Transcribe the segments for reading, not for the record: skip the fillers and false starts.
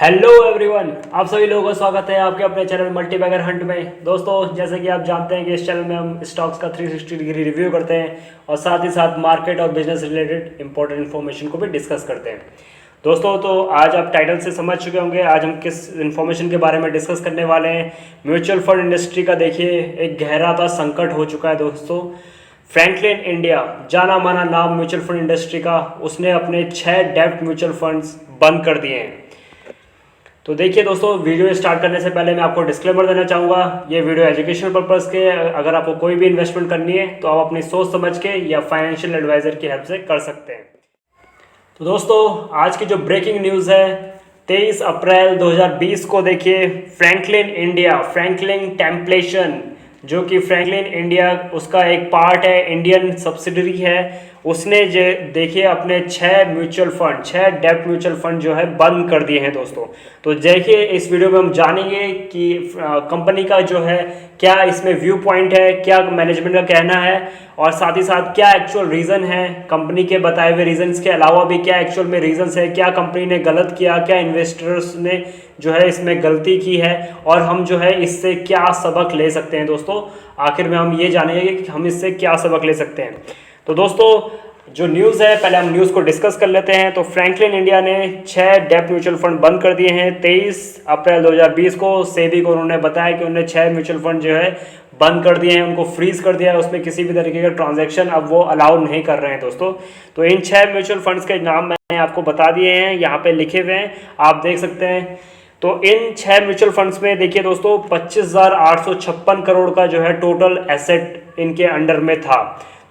Hello everyone, आप सभी लोगों का स्वागत है आपके अपने चैनल मल्टीबैगर हंट में। दोस्तों, जैसे कि आप जानते हैं कि इस चैनल में हम स्टॉक्स का 360 डिग्री रिव्यू करते हैं और साथ ही साथ मार्केट और बिजनेस रिलेटेड इंपॉर्टेंट इन्फॉर्मेशन को भी डिस्कस करते हैं। दोस्तों, तो आज आप टाइटल से समझ चुके होंगे आज हम किस इन्फॉर्मेशन के बारे में डिस्कस करने वाले हैं। म्यूचुअल फंड इंडस्ट्री का देखिए एक गहरा सा संकट हो चुका है दोस्तों। फ्रैंकलिन इंडिया, जाना माना नाम म्यूचुअल फंड इंडस्ट्री का, उसने अपने 6 डेब्ट म्यूचुअल फंड्स बंद कर दिए हैं। तो देखिए दोस्तों, वीडियो स्टार्ट करने से पहले मैं आपको डिस्क्लेमर देना चाहूँगा, ये वीडियो एजुकेशनल पर्पज़ के, अगर आपको कोई भी इन्वेस्टमेंट करनी है तो आप अपनी सोच समझ के या फाइनेंशियल एडवाइज़र की हेल्प से कर सकते हैं। तो दोस्तों, आज की जो ब्रेकिंग न्यूज़ है, 23 अप्रैल 2020 को देखिए फ्रैंकलिन इंडिया, फ्रैंकलिन टेम्पलेशन, जो कि फ्रैंकलिन इंडिया उसका एक पार्ट है, इंडियन सब्सिडरी है, उसने जो देखिए अपने 6 म्यूचुअल फंड, 6 डेब्ट म्यूचुअल फंड जो है बंद कर दिए हैं दोस्तों। तो देखिए इस वीडियो में हम जानेंगे कि कंपनी का जो है क्या इसमें व्यू पॉइंट है, क्या मैनेजमेंट का कहना है, और साथ ही साथ क्या एक्चुअल रीज़न है, कंपनी के बताए हुए रीजंस के अलावा भी क्या एक्चुअल में रीजंस है, क्या कंपनी ने गलत किया, क्या इन्वेस्टर्स ने जो है इसमें गलती की है, और हम जो है इससे क्या सबक ले सकते हैं दोस्तों। आखिर में हम ये जानेंगे कि हम इससे क्या सबक ले सकते हैं। तो दोस्तों, जो न्यूज़ है, पहले हम न्यूज़ को डिस्कस कर लेते हैं। तो फ्रैंकलिन इंडिया ने 6 डेब्ट म्यूचुअल फंड बंद कर दिए हैं 23 अप्रैल 2020 को। सेबी को उन्होंने बताया कि उन्होंने 6 म्यूचुअल फंड जो है बंद कर दिए हैं, उनको फ्रीज कर दिया है, उसमें किसी भी तरीके का ट्रांजैक्शन अब वो अलाउ नहीं कर रहे हैं दोस्तों। तो इन 6 म्यूचुअल फंड्स के नाम मैंने आपको बता दिए हैं, यहाँ पे लिखे हुए हैं, आप देख सकते हैं। तो इन 6 म्यूचुअल फंड्स में देखिए दोस्तों 25,856 करोड़ का जो है टोटल एसेट इनके अंडर में था।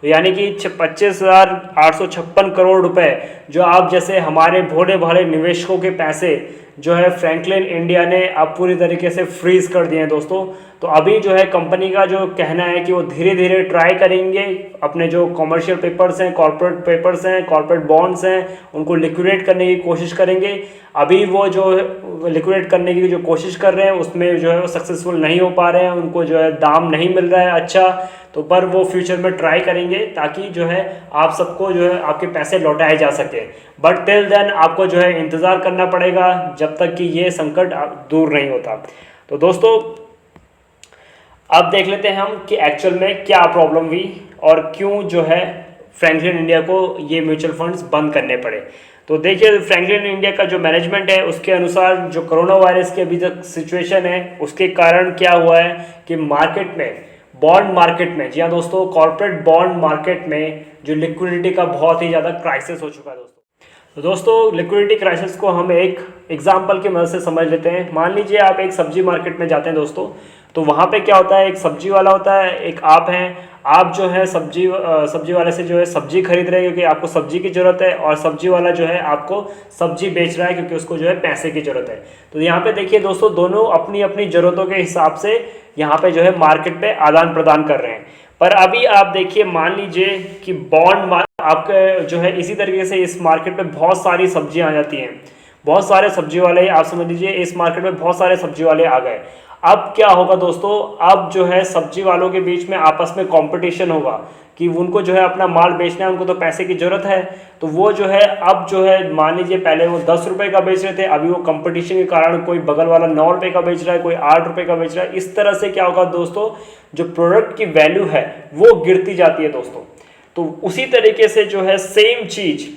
तो यानी कि 25,856 करोड़ रुपए जो आप जैसे हमारे भोले भाले निवेशकों के पैसे जो है फ्रैंकलिन इंडिया ने अब पूरी तरीके से फ्रीज कर दिए हैं दोस्तों। तो अभी जो है कंपनी का जो कहना है कि वो धीरे धीरे ट्राई करेंगे, अपने जो कॉमर्शियल पेपर्स हैं, कॉर्पोरेट पेपर्स हैं, कॉर्पोरेट बॉन्ड्स हैं, उनको लिक्विडेट करने की कोशिश करेंगे। अभी वो जो लिक्विडेट करने की जो कोशिश कर रहे हैं उसमें जो है वो सक्सेसफुल नहीं हो पा रहे हैं, उनको जो है दाम नहीं मिल रहा है अच्छा। तो पर वो फ्यूचर में ट्राई करेंगे ताकि जो है आप सबको जो है आपके पैसे लौटाए जा सके। बट टिल देन आपको जो है इंतज़ार करना पड़ेगा जब तक कि ये संकट दूर नहीं होता। तो दोस्तों, अब देख लेते हैं हम कि एक्चुअल में क्या प्रॉब्लम हुई और क्यों जो है फ्रैंकलिन इंडिया को ये म्यूचुअल फंड्स बंद करने पड़े। तो देखिए, फ्रैंकलिन इंडिया का जो मैनेजमेंट है उसके अनुसार जो कोरोना वायरस की अभी तक सिचुएशन है उसके कारण क्या हुआ है कि मार्केट में, बॉन्ड मार्केट में, जी हाँ दोस्तों, कॉर्पोरेट बॉन्ड मार्केट में जो लिक्विडिटी का बहुत ही ज़्यादा क्राइसिस हो चुका है दोस्तों। तो दोस्तों, लिक्विडिटी क्राइसिस को हम एक एग्जांपल की मदद से समझ लेते हैं। मान लीजिए आप एक सब्जी मार्केट में जाते हैं दोस्तों, तो वहाँ पे क्या होता है, एक सब्जी वाला होता है, एक आप हैं। आप जो है सब्जी वाले से जो है सब्जी खरीद रहे हैं क्योंकि आपको सब्जी की ज़रूरत है, और सब्जी वाला जो है आपको सब्जी बेच रहा है क्योंकि उसको जो है पैसे की ज़रूरत है। तो यहाँ पे देखिए दोस्तों, दोनों अपनी अपनी ज़रूरतों के हिसाब से यहाँ पे जो है मार्केट पे आदान प्रदान कर रहे हैं। पर अभी आप देखिए, मान लीजिए कि बॉन्ड आपके जो है इसी तरीके से इस मार्केट में बहुत सारी सब्जियां आ जाती हैं, बहुत सारे सब्जी वाले, आप समझ लीजिए इस मार्केट में बहुत सारे सब्जी वाले आ गए। अब क्या होगा दोस्तों, अब जो है सब्जी वालों के बीच में आपस में कंपटीशन होगा कि उनको जो है अपना माल बेचना है, उनको तो पैसे की जरूरत है। तो वो जो है अब जो है, मान लीजिए पहले वो 10 रुपये का बेच रहे थे, अभी वो कंपटीशन के कारण कोई बगल वाला 9 रुपये का बेच रहा है, कोई 8 रुपये का बेच रहा है। इस तरह से क्या होगा दोस्तों, जो प्रोडक्ट की वैल्यू है वो गिरती जाती है दोस्तों। तो उसी तरीके से जो है सेम चीज,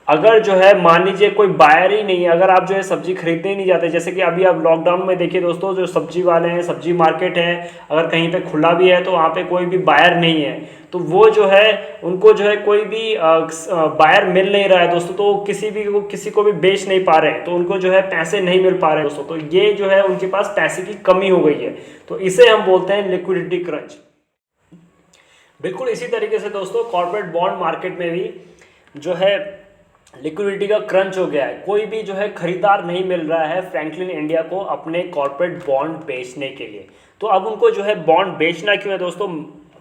अगर जो है मान लीजिए कोई बायर ही नहीं है, अगर आप जो है सब्जी खरीदने ही नहीं जाते, जैसे कि अभी आप लॉकडाउन में देखिए दोस्तों, जो सब्जी वाले हैं, सब्जी मार्केट है, अगर कहीं पे खुला भी है तो वहाँ पे कोई भी बायर नहीं है, तो वो जो है उनको जो है कोई भी बायर मिल नहीं रहा है दोस्तों, तो किसी को भी बेच नहीं पा रहे हैं, तो उनको जो है पैसे नहीं मिल पा रहे हैं दोस्तों। तो ये जो है उनके पास पैसे की कमी हो गई है, तो इसे हम बोलते हैं लिक्विडिटी क्रंच। बिल्कुल इसी तरीके से दोस्तों कॉर्पोरेट बॉन्ड मार्केट में भी जो है लिक्विडिटी का क्रंच हो गया है। कोई भी जो है खरीदार नहीं मिल रहा है फ्रैंकलिन इंडिया को अपने कॉर्पोरेट बॉन्ड बेचने के लिए। तो अब उनको जो है बॉन्ड बेचना क्यों है दोस्तों,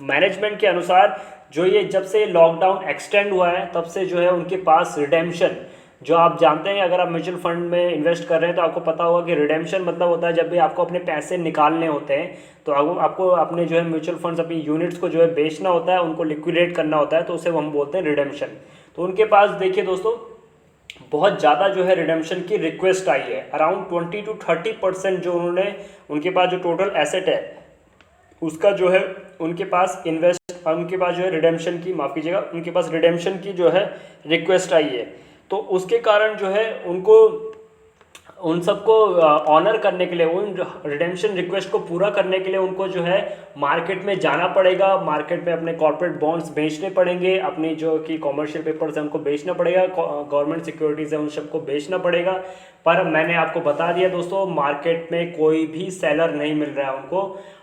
मैनेजमेंट के अनुसार जो ये जब से लॉकडाउन एक्सटेंड हुआ है तब से जो है उनके पास रिडेम्पशन, जो आप जानते हैं अगर आप म्यूचुअल फंड में इन्वेस्ट कर रहे हैं तो आपको पता होगा कि रिडेम्पशन मतलब होता है जब भी आपको अपने पैसे निकालने होते हैं, तो आपको अपने जो है म्यूचुअल फंड्स, अपनी यूनिट्स को जो है बेचना होता है, उनको लिक्विडेट करना होता है, तो उसे हम बोलते हैं रिडेम्पशन। तो उनके पास देखिए दोस्तों बहुत ज़्यादा जो है रिडेम्पशन की रिक्वेस्ट आई है। अराउंड 20 to 30% जो उन्होंने, उनके पास जो टोटल एसेट है उसका जो है उनके पास उनके पास जो है रिडेम्पशन की, माफ़ कीजिएगा, उनके पास रिडेम्पशन की जो है रिक्वेस्ट आई है। तो उसके कारण जो है उनको उन सबको ऑनर करने के लिए, उन रिडेम्पशन रिक्वेस्ट को पूरा करने के लिए उनको जो है मार्केट में जाना पड़ेगा, मार्केट में अपने कॉर्पोरेट बॉन्ड्स बेचने पड़ेंगे, अपनी जो कि कॉमर्शियल पेपर्स हैं उनको बेचना पड़ेगा, गवर्नमेंट सिक्योरिटीज़ है उन सबको बेचना पड़ेगा। पर मैंने आपको बता दिया दोस्तों, मार्केट में कोई भी सेलर नहीं मिल रहा है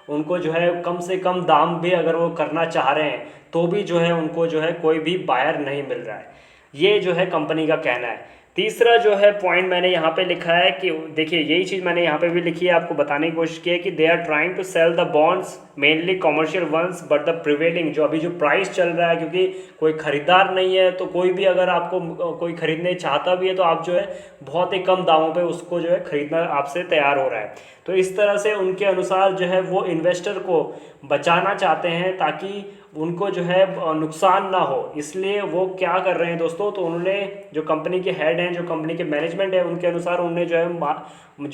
उनको जो है कम से कम दाम भी अगर वो करना चाह रहे हैं तो भी जो है उनको जो है कोई भी बायर नहीं मिल रहा है। ये जो है कंपनी का कहना है। तीसरा जो है पॉइंट मैंने यहाँ पे लिखा है कि देखिए, यही चीज़ मैंने यहाँ पे भी लिखी है, आपको बताने की कोशिश की है कि they are trying to sell the bonds mainly commercial ones but the prevailing, जो अभी जो प्राइस चल रहा है, क्योंकि कोई ख़रीदार नहीं है तो कोई भी अगर आपको कोई ख़रीदने चाहता भी है तो आप जो है बहुत ही कम दामों पे उसको जो है ख़रीदना आपसे तैयार हो रहा है। तो इस तरह से उनके अनुसार जो है वो इन्वेस्टर को बचाना चाहते हैं ताकि उनको जो है नुकसान ना हो, इसलिए वो क्या कर रहे हैं दोस्तों, तो उन्होंने जो कंपनी के हेड हैं, जो कंपनी के मैनेजमेंट है, उनके अनुसार उन्होंने जो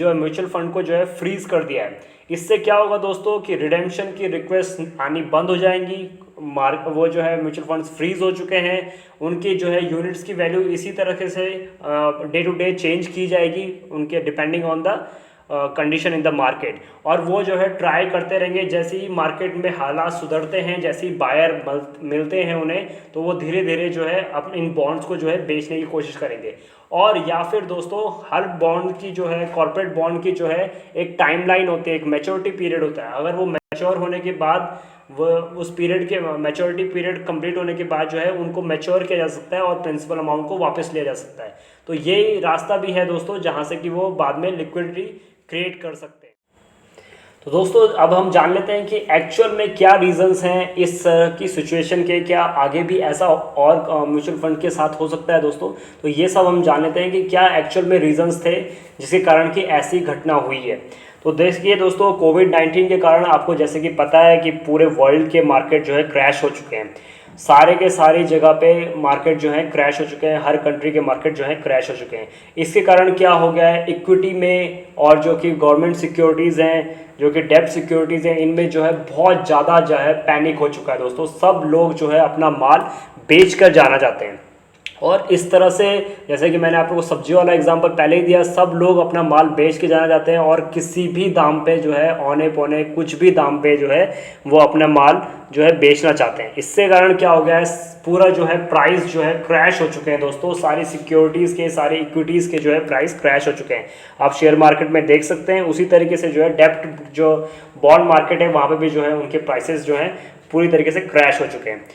है म्यूचुअल फंड को जो है फ्रीज कर दिया है। इससे क्या होगा दोस्तों कि रिडेम्पशन की रिक्वेस्ट आनी बंद हो जाएंगी, वो जो है म्यूचुअल फंड्स फ्रीज हो चुके हैं, उनकी जो है यूनिट्स की वैल्यू इसी तरह से डे टू डे चेंज की जाएगी उनके depending on the condition in the market, और वो जो है ट्राई करते रहेंगे। जैसे ही मार्केट में हालात सुधरते हैं, जैसे ही बायर मिलते हैं उन्हें, तो वो धीरे धीरे जो है अपने इन बॉन्ड्स को जो है बेचने की कोशिश करेंगे। और या फिर दोस्तों हर बॉन्ड की जो है, कॉर्पोरेट बॉन्ड की जो है एक टाइमलाइन होती है, एक मैच्योरिटी पीरियड होता है। अगर वो मैच्योर होने के बाद, वो उस पीरियड के मैच्योरिटी पीरियड कंप्लीट होने के बाद जो है उनको मैच्योर किया जा सकता है और प्रिंसिपल अमाउंट को वापस लिया जा सकता है। तो ये रास्ता भी है दोस्तों जहाँ से कि वो बाद में लिक्विडिटी क्रिएट कर सकते हैं। तो दोस्तों अब हम जान लेते हैं कि एक्चुअल में क्या रीजंस हैं इस की सिचुएशन के, क्या आगे भी ऐसा और म्यूचुअल फंड के साथ हो सकता है दोस्तों। तो ये सब हम जान लेते हैं कि क्या एक्चुअल में रीजंस थे जिसके कारण कि ऐसी घटना हुई है। तो देखिए दोस्तों, कोविड-19 के कारण आपको जैसे कि पता है कि पूरे वर्ल्ड के मार्केट जो है क्रैश हो चुके हैं, सारे के सारी जगह पे मार्केट जो है क्रैश हो चुके हैं, हर कंट्री के मार्केट जो है क्रैश हो चुके हैं। इसके कारण क्या हो गया है, इक्विटी में और जो कि गवर्नमेंट सिक्योरिटीज़ हैं, जो कि डेब्ट सिक्योरिटीज़ हैं, इनमें जो है बहुत ज़्यादा जो है पैनिक हो चुका है दोस्तों। सब लोग जो है अपना माल बेच कर जाना चाहते हैं, और इस तरह से जैसे कि मैंने आप लोगों को सब्जी वाला एग्जांपल पहले ही दिया, सब लोग अपना माल बेच के जाना चाहते हैं और किसी भी दाम पे जो है, औने पौने कुछ भी दाम पे जो है वो अपना माल जो है बेचना चाहते हैं। इससे कारण क्या हो गया है, पूरा जो है प्राइस जो है क्रैश हो चुके हैं दोस्तों। सारी सिक्योरिटीज़ के, सारी इक्विटीज़ के जो है प्राइस क्रैश हो चुके हैं। आप शेयर मार्केट में देख सकते हैं, उसी तरीके से जो है डेब्ट जो बॉन्ड मार्केट है वहाँ पर भी जो है उनके प्राइसेस जो हैं पूरी तरीके से क्रैश हो चुके हैं।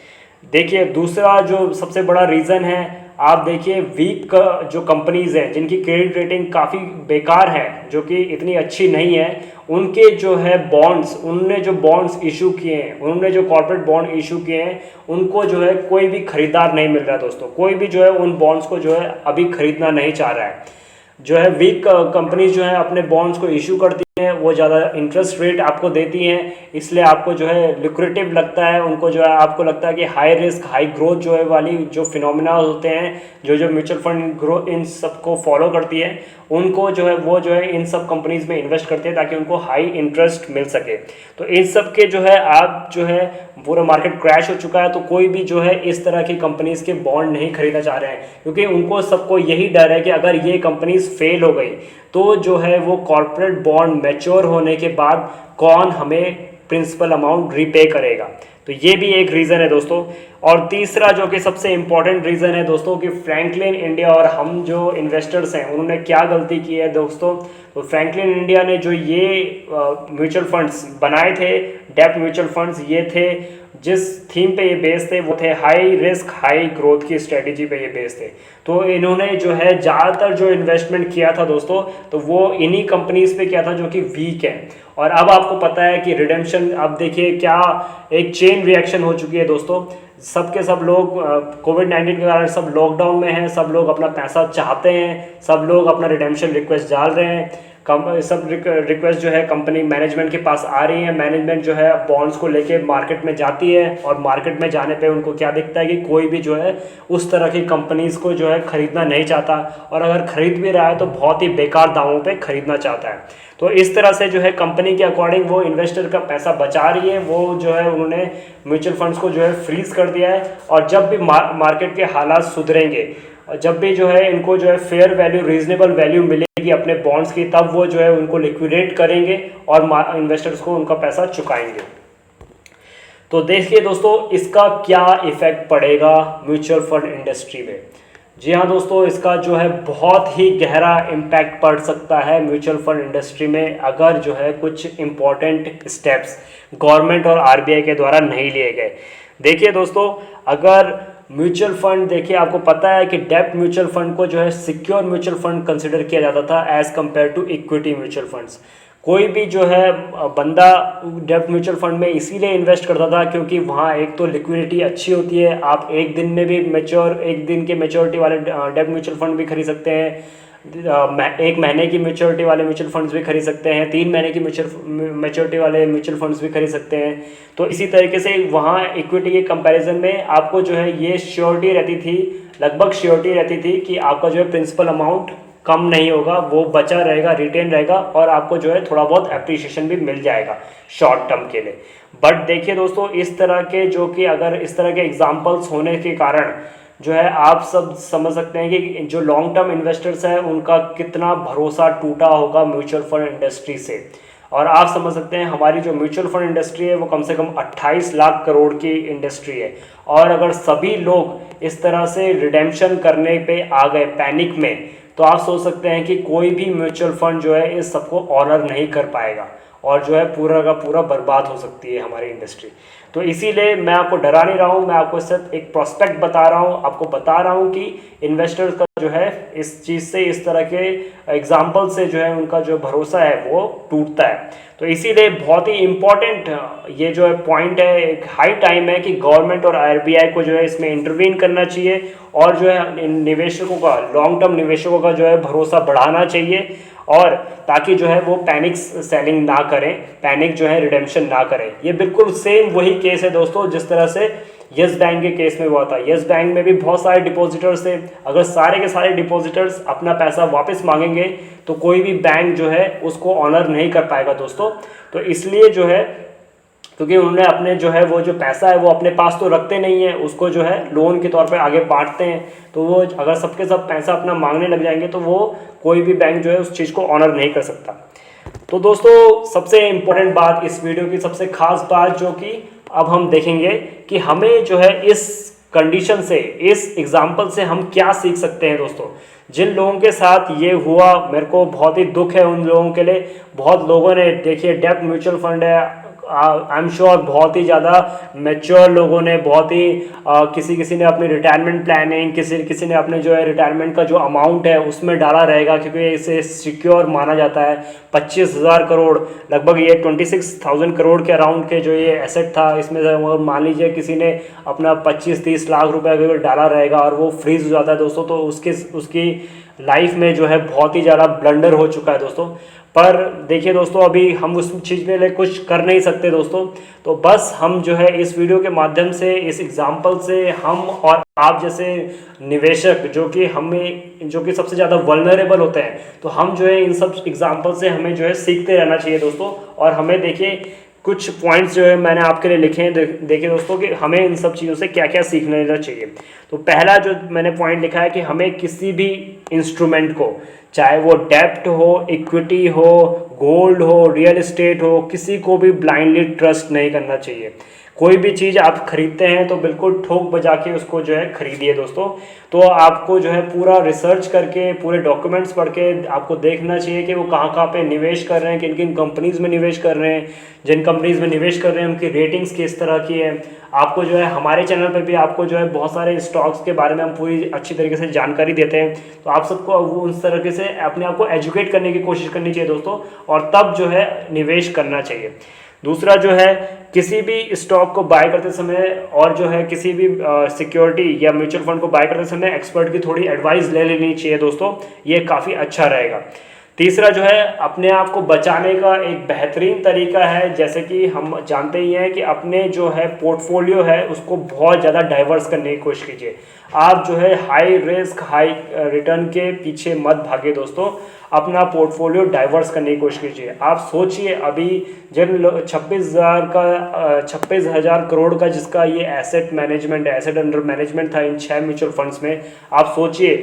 देखिए दूसरा जो सबसे बड़ा रीज़न है, आप देखिए वीक जो कंपनीज़ हैं जिनकी क्रेडिट रेटिंग काफ़ी बेकार है, जो कि इतनी अच्छी नहीं है, उनके जो है बॉन्ड्स, उन्होंने जो बॉन्ड्स इशू किए हैं, उन्होंने जो कॉर्पोरेट बॉन्ड इशू किए हैं, उनको जो है कोई भी खरीदार नहीं मिल रहा है दोस्तों। कोई भी जो है उन बॉन्ड्स को जो है अभी खरीदना नहीं चाह रहा है। जो है वीक कंपनीज जो है अपने बॉन्ड्स को इशू करती हैं, वो ज़्यादा इंटरेस्ट रेट आपको देती हैं, इसलिए आपको जो है लुक्रेटिव लगता है उनको, जो है आपको लगता है कि हाई रिस्क हाई ग्रोथ जो है वाली जो फिनोमिना होते हैं, जो म्यूचुअल फंड ग्रोथ इन सबको फॉलो करती है, उनको जो है वो जो है इन सब कंपनीज में इन्वेस्ट करते हैं ताकि उनको हाई इंटरेस्ट मिल सके। तो इन सब के जो है आप जो है पूरा मार्केट क्रैश हो चुका है, तो कोई भी जो है इस तरह की कंपनीज के बॉन्ड नहीं खरीदना चाह रहे हैं, क्योंकि उनको सबको यही डर है कि अगर ये कंपनीज फेल हो गई तो जो है वो कॉर्पोरेट बॉन्ड मैच्योर होने के बाद कौन हमें प्रिंसिपल अमाउंट रीपे करेगा। तो ये भी एक रीज़न है दोस्तों। और तीसरा जो कि सबसे इम्पॉर्टेंट रीज़न है दोस्तों कि फ्रैंकलिन इंडिया और हम जो इन्वेस्टर्स हैं उन्होंने क्या गलती की है दोस्तों। तो फ्रैंकलिन इंडिया ने जो ये म्यूचुअल फंड्स बनाए थे, डेब्ट म्यूचुअल फंड्स, ये थे जिस थीम पे ये बेस्ड थे वो थे हाई रिस्क हाई ग्रोथ की स्ट्रेटजी पे ये बेस्ड थे। तो इन्होंने जो है ज़्यादातर जो इन्वेस्टमेंट किया था दोस्तों, तो वो इन्हीं कंपनीज पे किया था जो कि वीक है। और अब आपको पता है कि रिडेम्पशन, अब देखिए क्या एक चेन रिएक्शन हो चुकी है दोस्तों। सब के सब लोग कोविड-19 के कारण सब लॉकडाउन में हैं, सब लोग अपना पैसा चाहते हैं, सब लोग अपना रिडेम्पशन रिक्वेस्ट डाल रहे हैं। सब रिक्वेस्ट जो है कंपनी मैनेजमेंट के पास आ रही है। मैनेजमेंट जो है बॉन्ड्स को लेके मार्केट में जाती है और मार्केट में जाने पे उनको क्या दिखता है कि कोई भी जो है उस तरह की कंपनीज़ को जो है ख़रीदना नहीं चाहता, और अगर ख़रीद भी रहा है तो बहुत ही बेकार दामों पे ख़रीदना चाहता है। तो इस तरह से जो है कंपनी के अकॉर्डिंग वो इन्वेस्टर का पैसा बचा रही है, वो जो है उन्होंने म्यूचुअल फंड्स को जो है फ्रीज कर दिया है। और जब भी मार्केट के हालात सुधरेंगे, जब भी जो है इनको जो है फेयर वैल्यू, रीजनेबल वैल्यू मिलेगी अपने बॉन्ड्स की, तब वो जो है उनको लिक्विडेट करेंगे और इन्वेस्टर्स को उनका पैसा चुकाएंगे। तो देखिए दोस्तों, इसका क्या इफेक्ट पड़ेगा म्यूचुअल फंड इंडस्ट्री में। जी हाँ दोस्तों, इसका जो है बहुत ही गहरा इम्पैक्ट पड़ सकता है म्यूचुअल फंड इंडस्ट्री में, अगर जो है कुछ इम्पॉर्टेंट स्टेप्स गवर्नमेंट और आरबीआई के द्वारा नहीं लिए गए। देखिए दोस्तों, अगर म्यूचुअल फंड, देखिए आपको पता है कि डेब्ट म्यूचुअल फंड को जो है सिक्योर म्यूचुअल फंड कंसिडर किया जाता था as compared to equity mutual funds. कोई भी जो है बंदा डेब्ट म्यूचुअल फंड में इसीलिए इन्वेस्ट करता था क्योंकि वहाँ एक तो लिक्विडिटी अच्छी होती है, आप एक दिन में भी एक दिन के मैच्योरिटी वाले डेब्ट म्यूचुअल फंड भी खरीद सकते हैं, एक महीने की मैच्योरिटी वाले म्यूचुअल फंड्स भी खरीद सकते हैं, 3 महीने की मैच्योरिटी वाले म्यूचुअल फंड्स भी खरीद सकते हैं। तो इसी तरीके से वहाँ इक्विटी के कंपैरिजन में आपको जो है ये श्योरिटी रहती थी, लगभग श्योरिटी रहती थी कि आपका जो है प्रिंसिपल अमाउंट कम नहीं होगा, वो बचा रहेगा, रिटेन रहेगा, और आपको जो है थोड़ा बहुत एप्रिसिएशन भी मिल जाएगा शॉर्ट टर्म के लिए। बट देखिए दोस्तों, इस तरह के जो कि अगर इस तरह के एग्जाम्पल्स होने के कारण जो है आप सब समझ सकते हैं कि जो लॉन्ग टर्म इन्वेस्टर्स हैं उनका कितना भरोसा टूटा होगा म्यूचुअल फंड इंडस्ट्री से। और आप समझ सकते हैं हमारी जो म्यूचुअल फंड इंडस्ट्री है वो कम से कम 28 लाख करोड़ की इंडस्ट्री है, और अगर सभी लोग इस तरह से रिडेम्पशन करने पे आ गए पैनिक में, तो आप सोच सकते हैं कि कोई भी म्यूचुअल फंड जो है इस सबको ऑनर नहीं कर पाएगा और जो है पूरा का पूरा बर्बाद हो सकती है हमारी इंडस्ट्री। तो इसीलिए मैं आपको डरा नहीं रहा हूँ, मैं आपको सिर्फ एक प्रोस्पेक्ट बता रहा हूँ, आपको बता रहा हूँ कि इन्वेस्टर्स का जो है इस चीज़ से, इस तरह के एग्जाम्पल से जो है उनका जो भरोसा है वो टूटता है। तो इसीलिए बहुत ही इम्पॉर्टेंट ये जो है पॉइंट है, एक हाई टाइम है कि गवर्नमेंट और आरबीआई को जो है इसमें इंटरवीन करना चाहिए और जो है निवेशकों का, लॉन्ग टर्म निवेशकों का जो है भरोसा बढ़ाना चाहिए, और ताकि जो है वो पैनिक सेलिंग ना करें, पैनिक जो है रिडेम्पशन ना करें। ये बिल्कुल सेम वही केस है दोस्तों जिस तरह से यस बैंक के केस में हुआ था। यस बैंक में भी बहुत सारे डिपॉजिटर्स थे, अगर सारे के सारे डिपॉजिटर्स अपना पैसा वापस मांगेंगे तो कोई भी बैंक जो है उसको ऑनर नहीं कर पाएगा दोस्तों। तो इसलिए जो है, क्योंकि उन्होंने अपने जो है वो जो पैसा है वो अपने पास तो रखते नहीं है, उसको जो है लोन के तौर पे आगे बांटते हैं, तो वो अगर सबके सब पैसा अपना मांगने लग जाएंगे तो वो कोई भी बैंक जो है उस चीज़ को ऑनर नहीं कर सकता। तो दोस्तों, सबसे इम्पोर्टेंट बात इस वीडियो की, सबसे खास बात जो कि अब हम देखेंगे कि हमें जो है इस कंडीशन से, इस एग्जाम्पल से हम क्या सीख सकते हैं दोस्तों। जिन लोगों के साथ ये हुआ, मेरे को बहुत ही दुख है उन लोगों के लिए। बहुत लोगों ने, देखिए डेब्ट म्यूचुअल फंड है, आई एम श्योर बहुत ही ज़्यादा मैच्योर लोगों ने, बहुत ही किसी ने अपनी रिटायरमेंट प्लानिंग, किसी ने अपने जो है रिटायरमेंट का जो अमाउंट है उसमें डाला रहेगा, क्योंकि इसे सिक्योर माना जाता है। 25,000 करोड़, लगभग ये 26,000 करोड़ के अराउंड के जो ये एसेट था, इसमें से मान लीजिए किसी ने अपना 25-30 लाख रुपए अगर डाला रहेगा और वो फ्रीज हो जाता है दोस्तों, तो उसकी लाइफ में जो है बहुत ही ज़्यादा ब्लंडर हो चुका है दोस्तों। पर देखिए दोस्तों, अभी हम उस चीज़ के लिए कुछ कर नहीं सकते दोस्तों। तो बस हम जो है इस वीडियो के माध्यम से, इस एग्जाम्पल से, हम और आप जैसे निवेशक जो कि सबसे ज़्यादा वल्नरेबल होते हैं, तो हम जो है इन सब एग्जाम्पल से हमें जो है सीखते रहना चाहिए दोस्तों। और हमें देखिए कुछ पॉइंट्स जो है मैंने आपके लिए लिखे हैं, देखिए दोस्तों कि हमें इन सब चीज़ों से क्या क्या सीखने लेना चाहिए। तो पहला जो मैंने पॉइंट लिखा है कि हमें किसी भी इंस्ट्रूमेंट को, चाहे वो डेब्ट हो, इक्विटी हो, गोल्ड हो, रियल एस्टेट हो, किसी को भी ब्लाइंडली ट्रस्ट नहीं करना चाहिए। कोई भी चीज़ आप खरीदते हैं तो बिल्कुल ठोक बजा के उसको जो है खरीदिए दोस्तों। तो आपको जो है पूरा रिसर्च करके, पूरे डॉक्यूमेंट्स पढ़ के आपको देखना चाहिए कि वो कहाँ पे निवेश कर रहे हैं, किन किन कंपनीज़ में निवेश कर रहे हैं, जिन कंपनीज़ में निवेश कर रहे हैं उनकी रेटिंग्स किस तरह की है। आपको जो है हमारे चैनल पर भी आपको जो है बहुत सारे स्टॉक्स के बारे में हम पूरी अच्छी तरीके से जानकारी देते हैं, तो आप सबको उस तरीके से अपने आप को एजुकेट करने की कोशिश करनी चाहिए दोस्तों, और तब जो है निवेश करना चाहिए। दूसरा जो है, किसी भी स्टॉक को बाय करते समय और जो है किसी भी सिक्योरिटी या म्यूचुअल फंड को बाय करते समय एक्सपर्ट की थोड़ी एडवाइस ले लेनी चाहिए दोस्तों, ये काफ़ी अच्छा रहेगा। तीसरा जो है अपने आप को बचाने का एक बेहतरीन तरीका है, जैसे कि हम जानते ही हैं कि अपने जो है पोर्टफोलियो है उसको बहुत ज़्यादा डाइवर्स करने की कोशिश कीजिए। आप जो है हाई रिस्क हाई रिटर्न के पीछे मत भागे दोस्तों, अपना पोर्टफोलियो डाइवर्स करने की कोशिश कीजिए। आप सोचिए अभी जिन 26,000 करोड़ का जिसका ये asset management asset under management था इन 6 म्यूचुअल फंड्स में, आप सोचिए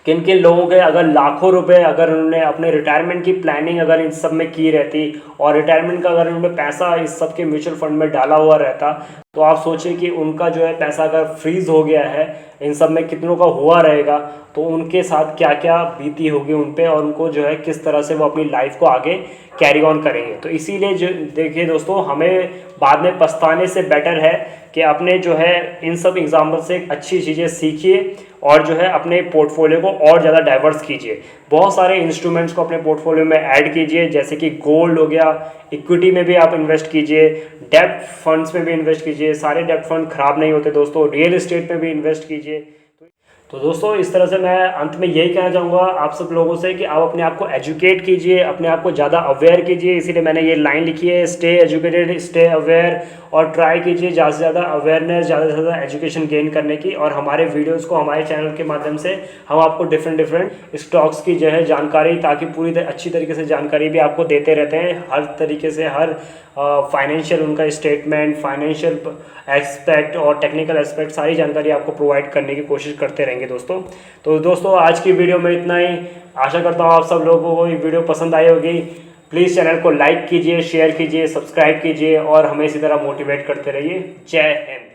किन किन लोगों के अगर लाखों रुपए अगर उन्होंने अपने रिटायरमेंट की प्लानिंग अगर इन सब में की रहती और रिटायरमेंट का अगर उन्होंने पैसा इस सब के म्यूचुअल फंड में डाला हुआ रहता, तो आप सोचिए कि उनका जो है पैसा अगर फ्रीज हो गया है इन सब में कितनों का हुआ रहेगा, तो उनके साथ क्या क्या बीती होगी उन पे, और उनको जो है किस तरह से वो अपनी लाइफ को आगे कैरी ऑन करेंगे। तो इसीलिए जो देखिए दोस्तों, हमें बाद में पछताने से बेटर है कि अपने जो है इन सब एग्जाम्पल से अच्छी चीज़ें सीखिए और जो है अपने पोर्टफोलियो को और ज़्यादा डाइवर्स कीजिए। बहुत सारे इंस्ट्रूमेंट्स को अपने पोर्टफोलियो में ऐड कीजिए, जैसे कि गोल्ड हो गया, इक्विटी में भी आप इन्वेस्ट कीजिए, डेब्ट फंड्स में भी इन्वेस्ट कीजिए। सारे डेब्ट फंड खराब नहीं होते दोस्तों, रियल एस्टेट में भी इन्वेस्ट कीजिए। तो दोस्तों इस तरह से मैं अंत में यही कहना चाहूँगा आप सब लोगों से कि आप अपने आप को एजुकेट कीजिए, अपने आप को ज़्यादा अवेयर कीजिए। इसीलिए मैंने ये लाइन लिखी है, स्टे एजुकेटेड स्टे अवेयर, और ट्राई कीजिए ज़्यादा से ज़्यादा अवेयरनेस, ज़्यादा से ज़्यादा एजुकेशन गेन करने की। और हमारे वीडियोज़ को हमारे चैनल के माध्यम से हम आपको डिफरेंट स्टॉक्स की जो है जानकारी, ताकि पूरी अच्छी तरीके से जानकारी भी आपको देते रहते हैं हर तरीके से, हर फाइनेंशियल उनका स्टेटमेंट, फाइनेंशियल एस्पेक्ट और टेक्निकल एस्पेक्ट, सारी जानकारी आपको प्रोवाइड करने की कोशिश करते रहेंगे दोस्तों। तो दोस्तों आज की वीडियो में इतना ही। आशा करता हूँ आप सब लोगों को ये वीडियो पसंद आई होगी। प्लीज़ चैनल को लाइक कीजिए, शेयर कीजिए, सब्सक्राइब कीजिए और हमें इसी तरह मोटिवेट करते रहिए। जय हिंद।